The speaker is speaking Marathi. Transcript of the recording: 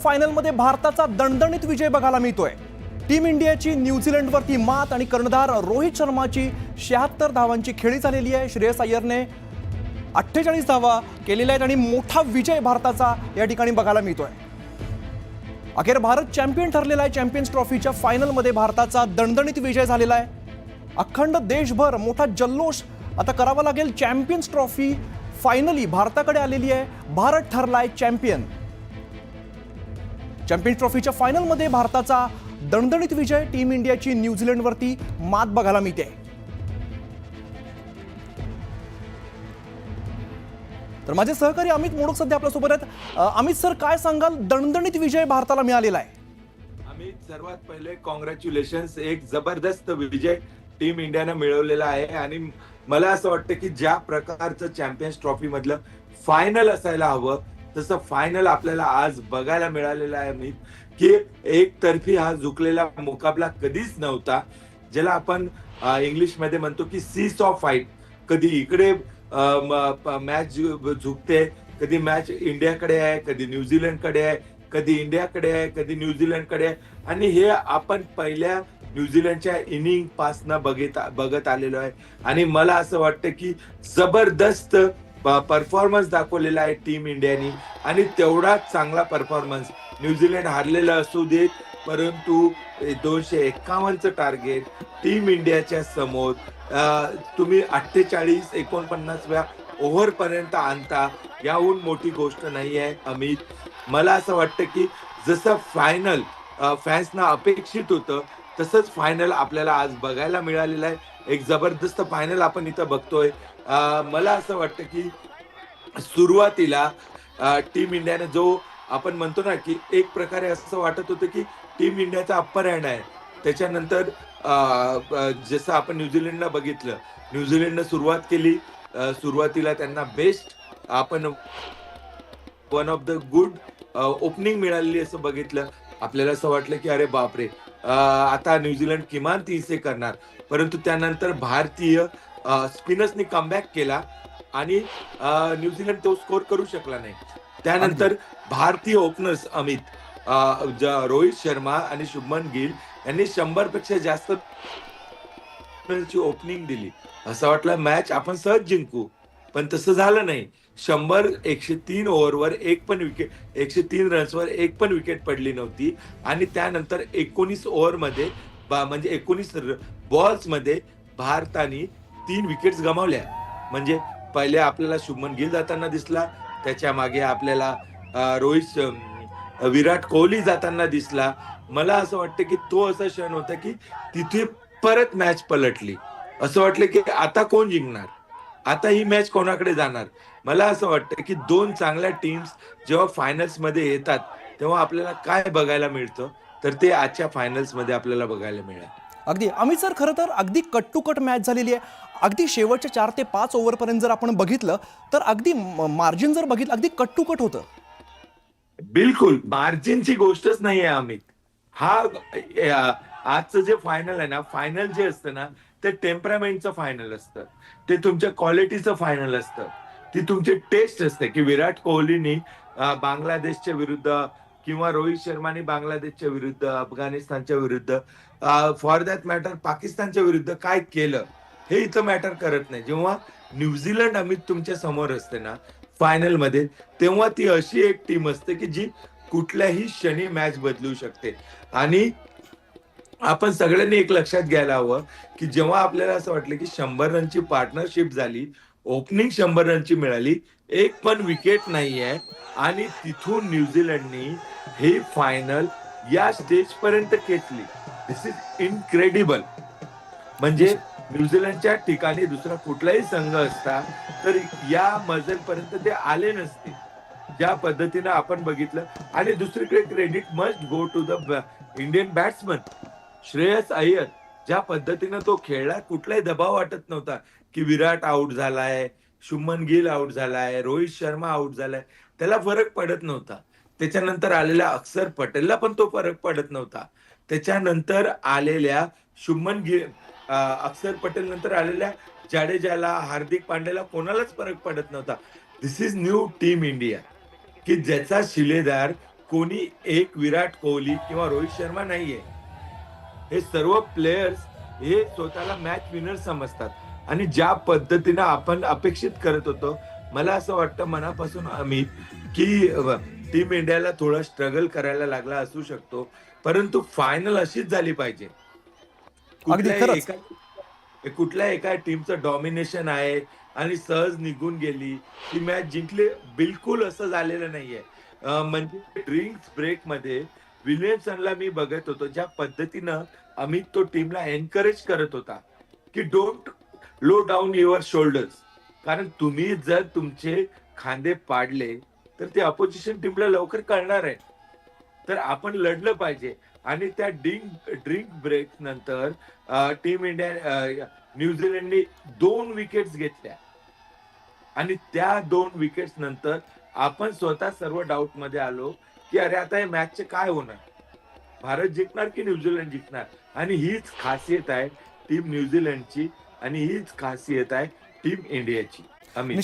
फायनलमध्ये भारताचा दणदणीत विजय बघायला मिळतोय। टीम इंडियाची न्यूझीलंडवरती मात आणि कर्णधार रोहित शर्माची 76 धावांची खेळी झालेली आहे। श्रेयस अय्यरने 48 धावा केलेल्या आहेत आणि मोठा विजय भारताचा या ठिकाणी बघायला मिळतोय। अखेर भारत चॅम्पियन ठरलेला आहे। चॅम्पियन्स ट्रॉफीच्या फायनलमध्ये भारताचा दणदणीत विजय झालेला आहे। अखंड देशभर मोठा जल्लोष आता करावा लागेल। चॅम्पियन्स ट्रॉफी फायनली भारताकडे आलेली आहे। भारत ठरलाय चॅम्पियन। चॅम्पियन्स ट्रॉफीच्या फायनलमध्ये भारताचा दणदणीत विजय, टीम इंडियाची न्यूझीलंडवरती मात बघायला मिळते। तर माझे सहकारी अमित मोडक सध्या आपल्यासोबत आहेत। अमित सर, काय सांगाल? दणदणीत विजय भारताला मिळालेला आहे। अमित, सर्वात पहिले कॉंग्रॅच्युलेशन्स, एक जबरदस्त विजय टीम इंडियाने मिळवलेला आहे। आणि मला असं वाटतं की ज्या प्रकारचं चॅम्पियन्स ट्रॉफी मधलं फायनल असायला हवं तसं फायनल आपल्याला आज बघायला मिळालेलं आहे अमित, की एकतर्फी हा झुकलेला मुकाबला कधीच नव्हता, ज्याला आपण इंग्लिश मध्ये म्हणतो की सीस ऑफ फाईट। कधी इकडे मॅच झुकते, कधी मॅच इंडियाकडे आहे, कधी न्यूझीलंडकडे आहे, कधी इंडियाकडे आहे, कधी न्यूझीलंडकडे आहे। आणि हे आपण पहिल्या न्यूझीलंडच्या इनिंग पासनं बघत आलेलो आहे। आणि मला असं वाटतं की जबरदस्त परफॉर्मन्स दाखवलेला आहे टीम इंडियानी, आणि तेवढाच चांगला परफॉर्मन्स न्यूझीलंड हारलेलं असू देत, परंतु 251चं टार्गेट टीम इंडियाच्या समोर तुम्ही 48-49व्या ओव्हर पर्यंत आणता, याहून मोठी गोष्ट नाही आहे अमित। मला असं वाटतं की जसं फायनल फॅन्सना अपेक्षित होतं तसंच फायनल आपल्याला आज बघायला मिळालेलं आहे। एक जबरदस्त फायनल आपण इथं बघतोय। मला असं वाटतं की सुरुवातीला टीम इंडियाने जो आपण म्हणतो ना की एक प्रकारे असं वाटत होतं की टीम इंडियाचा अप्पर हँड आहे। त्याच्यानंतर जसं आपण न्यूझीलंडला बघितलं, न्यूझीलंडनं सुरुवात केली, सुरुवातीला त्यांना बेस्ट आपण one of the good opening मिळालेली असं बघितलं। आपल्याला असं वाटलं की अरे बापरे, आता न्यूझीलंड किमान 300 करणार, परंतु त्यानंतर भारतीय स्पिनर्सनी कमबॅक केला आणि न्यूझीलंड तो स्कोर करू शकला नाही। त्यानंतर भारतीय ओपनर्स अमित, रोहित शर्मा आणि शुभमन गिल यांनी 100 पेक्षा जास्त ओपनिंग दिली। असं वाटलं मॅच आपण सहज जिंकू, पण तसं झालं नाही। 103 ओव्हरवर 103 रन्सवर एक पण विकेट पडली नव्हती। आणि त्यानंतर 19 ओव्हरमध्ये म्हणजे 19 बॉल्समध्ये भारताने 3 विकेट्स गमावल्या। म्हणजे पहिले आपल्याला शुभमन गिल जाताना दिसला, त्याच्या मागे आपल्याला विराट कोहली जाताना दिसला। मला असं वाटतं की तो असा क्षण होता की तिथे परत मॅच पलटली। असं वाटलं की आता कोण जिंकणार, आता ही मॅच कोणाकडे जाणार। मला असं वाटतं की दोन चांगल्या टीम्स जेव्हा फायनल्स मध्ये येतात तेव्हा आपल्याला काय बघायला मिळतं, तर ते आजच्या फायनल्स मध्ये आपल्याला बघायला मिळालं। अगदी अमित सर, खरं तर अगदी कट टू कट मॅच झालेली आहे। अगदी शेवटच्या 4 ते 5 ओव्हरपर्यंत जर आपण बघितलं तर अगदी मार्जिन जर बघितलं अगदी कट टू कट होतं। बिलकुल मार्जिनची गोष्टच नाही आहे अमित। हा आजचं जे फायनल आहे ना, फायनल जे असतं ना, ते टेम्परामेंटचं फायनल असतं, ते तुमच्या क्वालिटीचं फायनल असतं, ती तुमची टेस्ट असते की विराट कोहलीनी बांगलादेशच्या विरुद्ध किंवा रोहित शर्मानी बांगलादेशच्या विरुद्ध, अफगाणिस्तानच्या विरुद्ध, फॉर दॅट मॅटर पाकिस्तानच्या विरुद्ध काय केलं हे इथं मॅटर करत नाही। जेव्हा न्यूझीलंड अमित तुमच्या समोर असते ना फायनल मध्ये, तेव्हा ती अशी एक टीम असते की जी कुठल्याही क्षणी मॅच बदलू शकते। आणि आपण सगळ्यांनी एक लक्षात घ्यायला हवं की जेव्हा आपल्याला असं वाटलं की 100 रनची पार्टनरशिप झाली, ओपनिंग 100 रनची मिळाली, एक पण विकेट नाहीये, आणि तिथून न्यूझीलंडनी ही फायनल या स्टेज पर्यंत खेचली। दिस इज इनक्रेडिबल। म्हणजे न्यूझीलंडच्या ठिकाणी दुसरा कुठलाही संघ असता तर या मजलपर्यंत ते आले नसते, ज्या पद्धतीने आपण बघितलं। आणि दुसरीकडे credit must go to the Indian batsman Shreyas Iyer. ज्या पद्धतीने तो खेळला, कुठलाही दबाव वाटत नव्हता की विराट आउट झालाय, शुभमन गिल आउट झालाय, रोहित शर्मा आउट झालाय, त्याला फरक पडत नव्हता। त्याच्यानंतर आलेल्या अक्षर पटेलला पण तो फरक पडत नव्हता। त्याच्यानंतर आलेल्या शुभमन गिल, अक्षर पटेल नंतर आलेल्या जाडेजाला, हार्दिक पांड्याला कोणालाच फरक पडत नव्हता। दिस इज न्यू टीम इंडिया, की ज्याचा शिलेदार कोणी एक विराट कोहली किंवा रोहित शर्मा नाहीये. हे सर्व प्लेयर्स हे स्वतःला मॅच विनर समजतात आणि ज्या पद्धतीनं आपण अपेक्षित करत होतो, मला असं वाटतं मनापासून अमित की टीम इंडियाला थोडं स्ट्रगल करायला लागला असू शकतो, परंतु फायनल अशीच झाली पाहिजे. खरंच. कुठल्या एका टीमचं डॉमिनेशन आहे आणि सहज निघून गेली ती मॅच जिंकली, बिलकुल असं झालेलं नाहीये. म्हणजे ड्रिंक्स ब्रेक मध्ये विलियमसनला मी बघत होतो, ज्या पद्धतीनं अमित तो टीमला एनकरेज करत होता की don't low down your shoulders, कारण तुम्ही जर तुमचे खांदे पाडले तर ते अपोजिशन टीमला लवकर कळणार आहे. तर आपण लढलं पाहिजे. आणि त्या ड्रिंक ब्रेक नंतर टीम इंडिया न्यूझीलंडने 2 विकेट्स घेतल्या आणि त्या 2 विकेट्स नंतर आपण स्वतः सर्व डाऊट मध्ये आलो की अरे आता या मॅचचे काय होणार, भारत जिंकणार की न्यूझीलंड जिंकणार. आणि हीच खासियत आहे टीम न्यूझीलंडची आणि हीच खासियत आहे टीम इंडियाची. अमित.